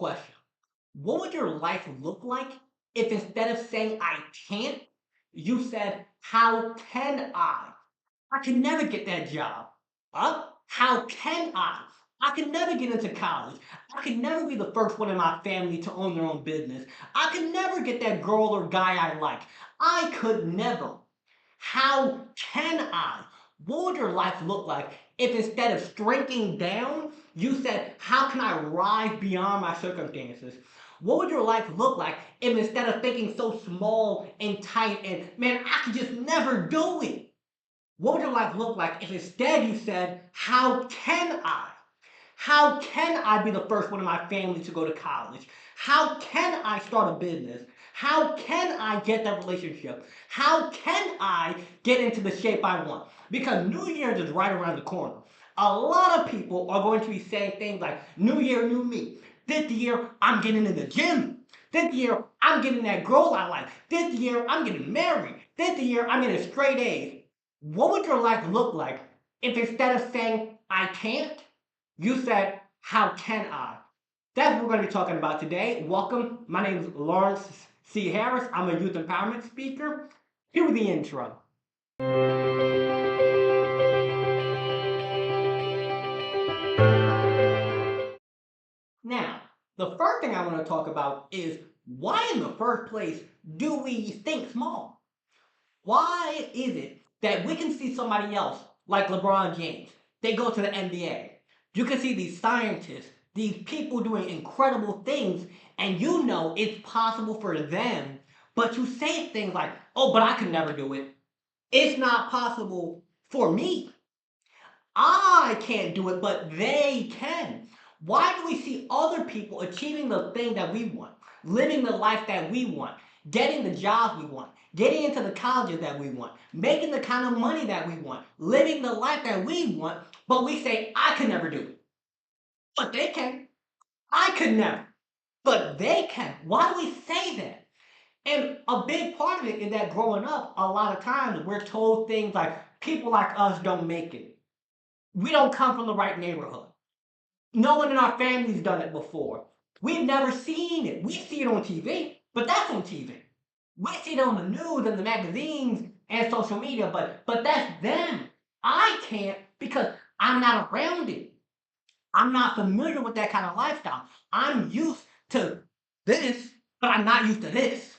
question. What would your life look like if instead of saying I can't, you said, how can I? I can never get that job. Huh? How can I? I can never get into college. I can never be the first one in my family to own their own business. I can never get that girl or guy I like. I could never. How can I? What would your life look like if instead of shrinking down, you said, how can I rise beyond my circumstances? What would your life look like if instead of thinking so small and tight and man, I could just never do it? What would your life look like if instead you said, how can I? How can I be the first one in my family to go to college? How can I start a business? How can I get that relationship? How can I get into the shape I want? Because New Year's is right around the corner. A lot of people are going to be saying things like, New Year, new me. This year, I'm getting in the gym. This year, I'm getting that girl I like. This year, I'm getting married. This year, I'm getting straight A's. What would your life look like if instead of saying, I can't, you said, how can I? That's what we're going to be talking about today. Welcome. My name is Lawrence C. Harris. I'm a youth empowerment speaker. Here with the intro. Now, the first thing I want to talk about is why in the first place do we think small? Why is it that we can see somebody else like LeBron James? They go to the NBA. You can see these scientists, these people doing incredible things, and you know it's possible for them, but you say things like, oh, but I could never do it. It's not possible for me. I can't do it, but they can. Why do we see other people achieving the thing that we want, living the life that we want, getting the jobs we want, getting into the colleges that we want, making the kind of money that we want, living the life that we want, but we say, I could never do it. But they can. I could never. But they can. Why do we say that? And a big part of it is that growing up, a lot of times we're told things like, people like us don't make it. We don't come from the right neighborhood. No one in our family's done it before. We've never seen it. We see it on TV, but that's on TV. We see it on the news and the magazines and social media, but that's them. I can't because I'm not around it. I'm not familiar with that kind of lifestyle. I'm used to this, but I'm not used to this.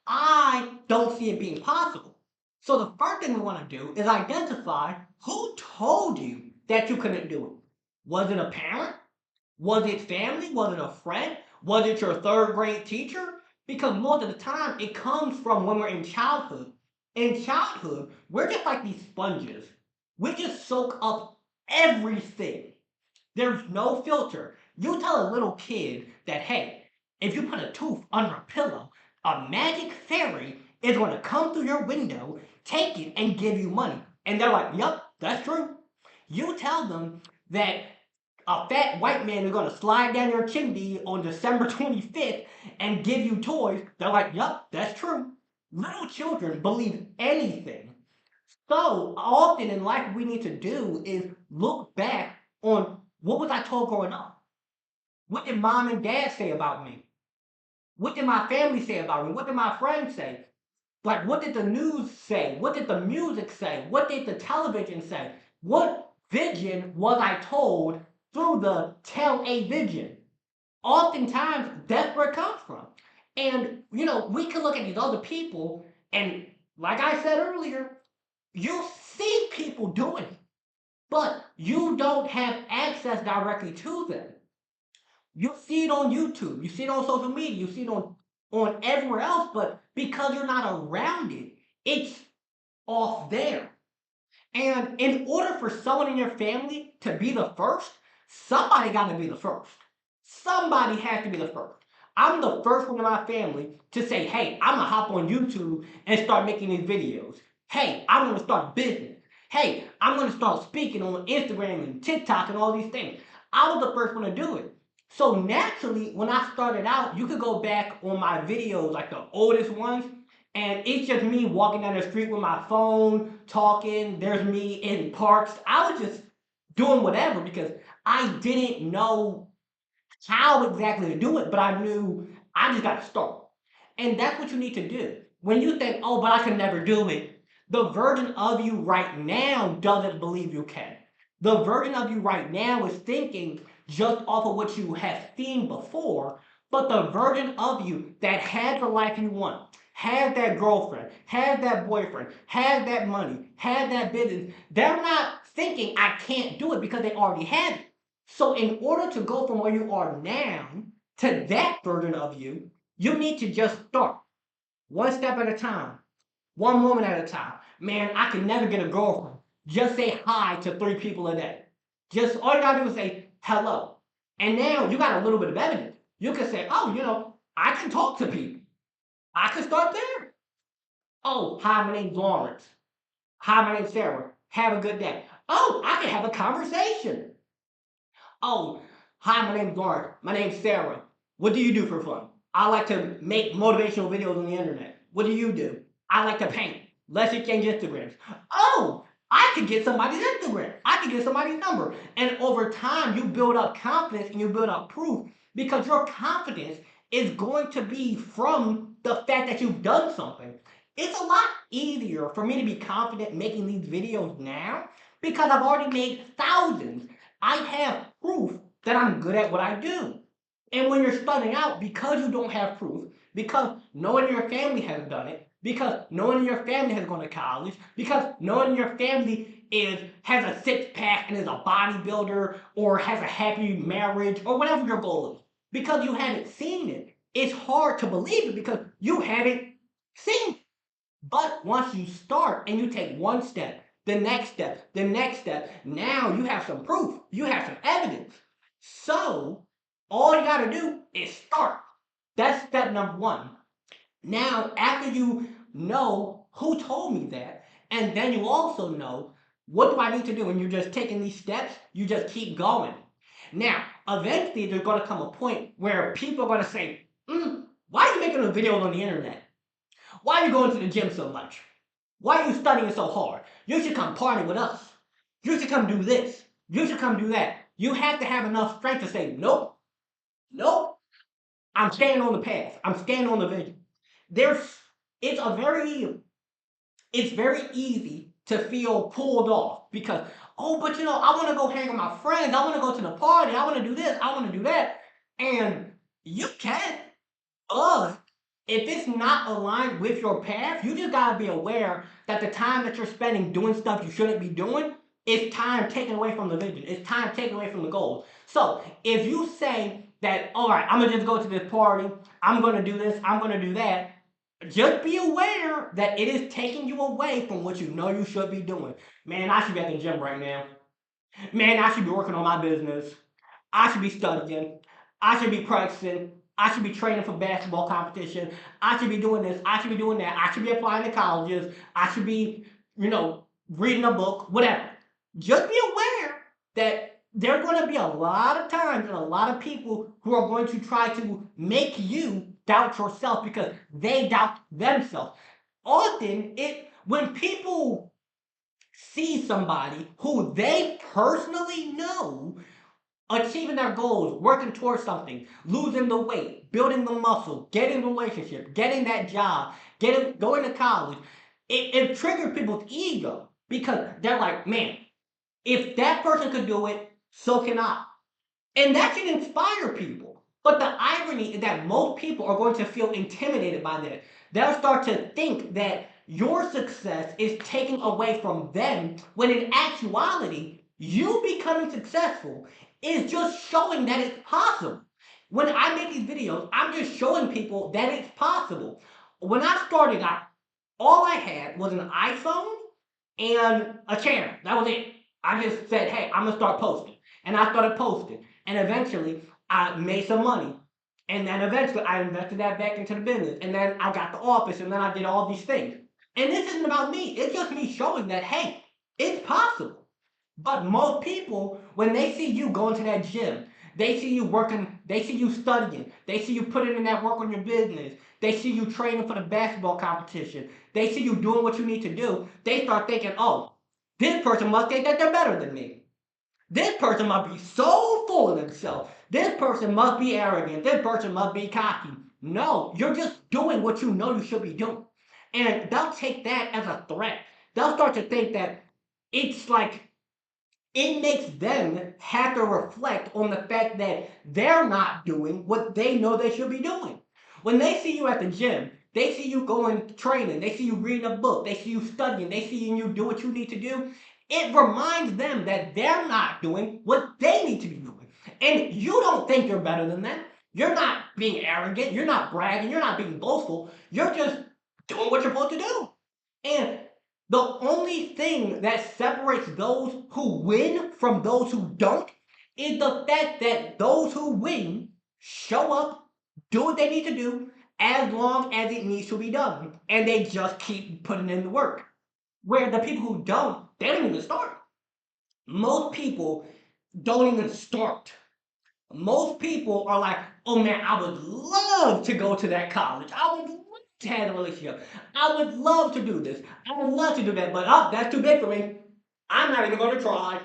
I don't see it being possible. So the first thing we want to do is identify who told you that you couldn't do it. Was it a parent? Was it family? Was it a friend? Was it your third grade teacher? Because most of the time it comes from when we're in childhood. In childhood, we're just like these sponges. We just soak up everything. There's no filter. You tell a little kid that, hey, if you put a tooth under a pillow, a magic fairy is going to come through your window, take it, and give you money. And they're like, yep, that's true. You tell them that a fat white man is going to slide down your chimney on December 25th and give you toys. They're like, yep, that's true. Little children believe anything. So often in life, what we need to do is look back on what was I told growing up? What did mom and dad say about me? What did my family say about me? What did my friends say? Like, what did the news say? What did the music say? What did the television say? What vision was I told through the tell a vision? Oftentimes, that's where it comes from. And, we can look at these other people, and like I said earlier, you see people doing it, but you don't have access directly to them. You see it on YouTube, you see it on social media, you see it on everywhere else, but because you're not around it, it's off there. And in order for someone in your family to be the first, somebody got to be the first. Somebody has to be the first. I'm the first one in my family to say, hey, I'm going to hop on YouTube and start making these videos. Hey, I'm going to start a business. Hey, I'm going to start speaking on Instagram and TikTok and all these things. I was the first one to do it. So naturally, when I started out, you could go back on my videos, like the oldest ones, and it's just me walking down the street with my phone, talking. There's me in parks. I was just doing whatever because I didn't know how exactly to do it, but I knew I just got to start. And that's what you need to do. When you think, oh, but I can never do it, the version of you right now doesn't believe you can. The version of you right now is thinking just off of what you have seen before, but the version of you that has the life you want, has that girlfriend, has that boyfriend, has that money, has that business, they're not thinking I can't do it because they already have it. So, in order to go from where you are now to that version of you, you need to just start one step at a time, one moment at a time. Man, I can never get a girlfriend. Just say hi to 3 people a day. Just all you gotta do is say hello. And now you got a little bit of evidence. You can say, oh, I can talk to people. I can start there. Oh, hi, my name's Lawrence. Hi, my name's Sarah. Have a good day. Oh, I can have a conversation. Oh, hi, my name's Lawrence. My name's Sarah. What do you do for fun? I like to make motivational videos on the internet. What do you do? I like to paint. Let's exchange Instagrams. Oh, I could get somebody's Instagram. I could get somebody's number. And over time, you build up confidence and you build up proof because your confidence is going to be from the fact that you've done something. It's a lot easier for me to be confident making these videos now because I've already made thousands. I have proof that I'm good at what I do. And when you're starting out, because you don't have proof, because no one in your family has done it, because no one in your family has gone to college, because no one in your family has a six pack and is a bodybuilder or has a happy marriage or whatever your goal is, because you haven't seen it, it's hard to believe it because you haven't seen it. But once you start and you take one step, the next step, the next step, now you have some proof, you have some evidence. So all you got to do is start. That's step number one. Now, after you know who told me that, and then you also know what do I need to do, and you're just taking these steps, you just keep going. Now, eventually, there's going to come a point where people are going to say, why are you making a video on the internet? Why are you going to the gym so much? Why are you studying so hard? You should come party with us. You should come do this. You should come do that. You have to have enough strength to say, nope, nope, I'm standing on the path. I'm standing on the vision. There's it's a very it's very easy to feel pulled off because, oh, but I want to go hang with my friends. I want to go to the party. I want to do this. I want to do that. And you can. But if it's not aligned with your path, you just gotta be aware that the time that you're spending doing stuff you shouldn't be doing is time taken away from the vision. It's time taken away from the goals. So if you say that, all right, I'm gonna just go to this party, I'm gonna do this, I'm gonna do that, just be aware that it is taking you away from what you know you should be doing. Man, I should be at the gym right now. Man, I should be working on my business. I should be studying. I should be practicing. I should be training for basketball competition. I should be doing this. I should be doing that. I should be applying to colleges. I should be, reading a book, whatever. Just be aware that there are going to be a lot of times and a lot of people who are going to try to make you doubt yourself because they doubt themselves. Often, when people see somebody who they personally know achieving their goals, working towards something, losing the weight, building the muscle, getting the relationship, getting that job, going to college, it triggers people's ego because they're like, man, if that person could do it, so can I. And that can inspire people. But the irony is that most people are going to feel intimidated by that. They'll start to think that your success is taken away from them when in actuality, you becoming successful is just showing that it's possible. When I make these videos, I'm just showing people that it's possible. When I started out, all I had was an iPhone and a channel. That was it. I just said, hey, I'm gonna start posting. And I started posting. And eventually I made some money. And then eventually I invested that back into the business. And then I got the office and then I did all these things. And this isn't about me. It's just me showing that, hey, it's possible. But most people, when they see you going to that gym, they see you working, they see you studying, they see you putting in that work on your business, they see you training for the basketball competition, they see you doing what you need to do, they start thinking, oh, this person must think that they're better than me. This person must be so full of themselves. this person must be arrogant, this person must be cocky. No, you're just doing what you know you should be doing. And they'll take that as a threat. They'll start to think that it's like it makes them have to reflect on the fact that they're not doing what they know they should be doing. When they see you at the gym, they see you going training, they see you reading a book, they see you studying, they see you do what you need to do. It reminds them that they're not doing what they need to be doing. And you don't think you're better than them. You're not being arrogant, you're not bragging, you're not being boastful. You're just doing what you're supposed to do. And the only thing that separates those who win from those who don't is the fact that those who win show up, do what they need to do, as long as it needs to be done. And they just keep putting in the work. Where the people who don't, they don't even start. Most people don't even start. Most people are like, oh man, I would love to go to that college. I would love to have a relationship. I would love to do this. I would love to do that, but oh, that's too big for me. I'm not even going to try.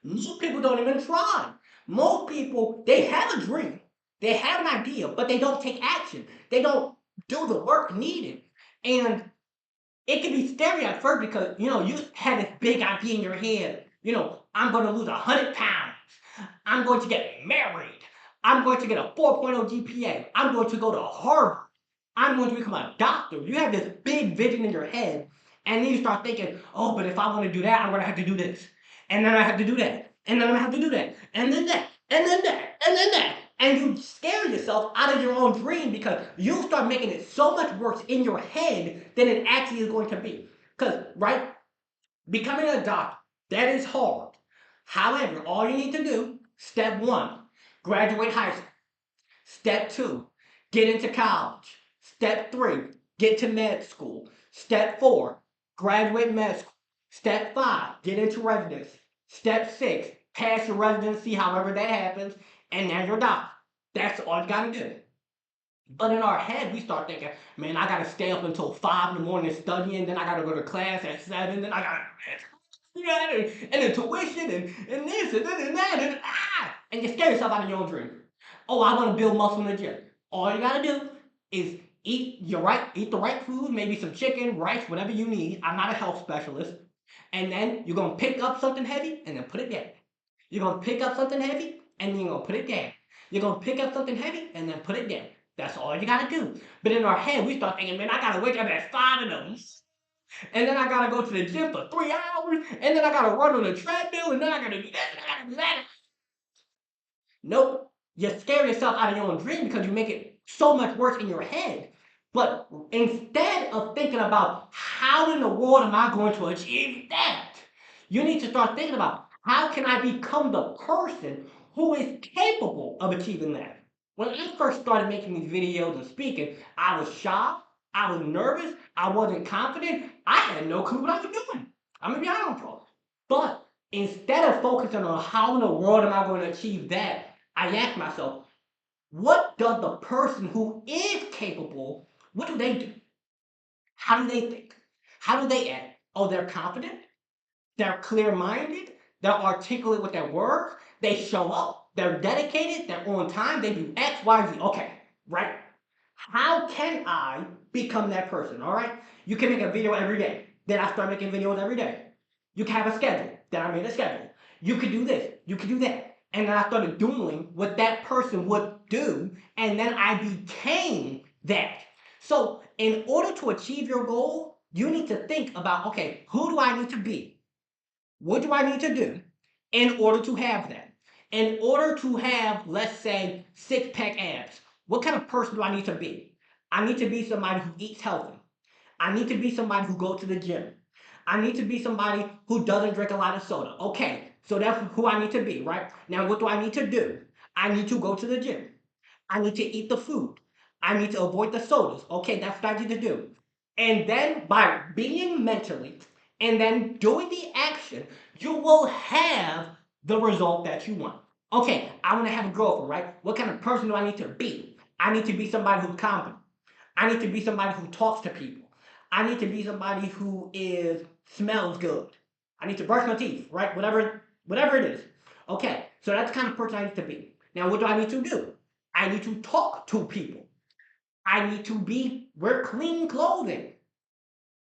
Most people don't even try. Most people, they have a dream. They have an idea, but they don't take action. They don't do the work needed. And it can be scary at first because you have this big idea in your head. I'm going to lose 100 pounds. I'm going to get married. I'm going to get a 4.0 GPA. I'm going to go to Harvard. I'm going to become a doctor. You have this big vision in your head, and then you start thinking, oh, but if I want to do that, I'm going to have to do this, and then I have to do that, and then I have to do that, and then that, and then that, and then that. And you scare yourself out of your own dream because you start making it so much worse in your head than it actually is going to be. Because, right, becoming a doctor, that is hard. However, all you need to do, step one, graduate high school. Step two, get into college. Step three, get to med school. Step four, graduate med school. Step five, get into residency. Step six, pass your residency, however that happens, and now you're a doctor. That's all you gotta do. But in our head, we start thinking, man, I gotta stay up until 5 in the morning studying, then I gotta go to class at 7, then I gotta yeah, and the tuition and this and that and you scare yourself out of your own dream. Oh, I want to build muscle in the gym. All you gotta do is eat the right food, maybe some chicken, rice, whatever you need. I'm not a health specialist. And then you're gonna pick up something heavy and then put it down. You're gonna pick up something heavy and then you're gonna put it down. You're gonna pick up something heavy and then put it down. That's all you gotta do. But in our head, we start thinking, man, I gotta wake up at 5 in the and then I gotta go to the gym for 3 hours, and then I gotta run on the treadmill, and then I gotta do that, and I gotta do that. Nope. You scare yourself out of your own dream because you make it so much worse in your head. But instead of thinking about how in the world am I going to achieve that, you need to start thinking about how can I become the person who is capable of achieving that. When I first started making these videos and speaking, I was shy, I was nervous, I wasn't confident, I had no clue what I was doing. I'm gonna be honest with you. But instead of focusing on how in the world am I going to achieve that, I ask myself, what does the person who is capable, what do they do? How do they think? How do they act? Oh, they're confident, they're clear-minded, they're articulate with their words, they show up, they're dedicated, they're on time, they do X, Y, Z. Okay, right? How can I become that person? All right? You can make a video every day. Then I start making videos every day. You can have a schedule. Then I made a schedule. You could do this. You could do that. And then I started doing what that person would do. And then I became that. So, in order to achieve your goal, you need to think about okay, who do I need to be? What do I need to do in order to have that? In order to have, let's say, six pack abs, what kind of person do I need to be? I need to be somebody who eats healthy. I need to be somebody who goes to the gym. I need to be somebody who doesn't drink a lot of soda. Okay, so that's who I need to be, right? Now, what do I need to do? I need to go to the gym. I need to eat the food. I need to avoid the sodas. Okay, that's what I need to do. And then by being mentally and then doing the action, you will have the result that you want. Okay, I want to have a girlfriend, right? What kind of person do I need to be? I need to be somebody who's confident. I need to be somebody who talks to people. I need to be somebody who is smells good. I need to brush my teeth, right? Whatever it is. Okay, so that's the kind of person I need to be. Now, what do I need to do? I need to talk to people. I need to wear clean clothing.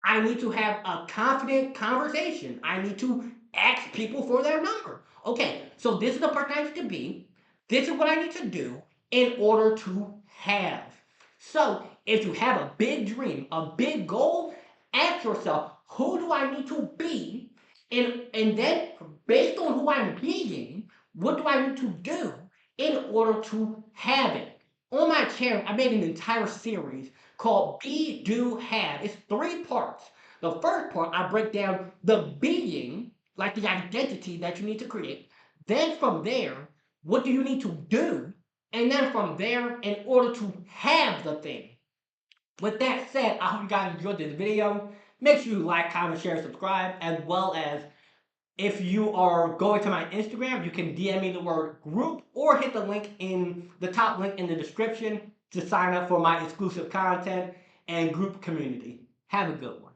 I need to have a confident conversation. I need to ask people for their number. Okay, so this is the person I need to be. This is what I need to do in order to have. So if you have a big dream, a big goal, ask yourself, who do I need to be? And then based on who I'm being, what do I need to do in order to have it? On my channel, I made an entire series called Be, Do, Have. It's 3 parts. The first part, I break down the being, like the identity that you need to create. Then from there, what do you need to do? And then from there, in order to have the thing. With that said, I hope you guys enjoyed this video. Make sure you like, comment, share, subscribe, as well as if you are going to my Instagram, you can DM me the word group or hit the link in the top link in the description to sign up for my exclusive content and group community. Have a good one.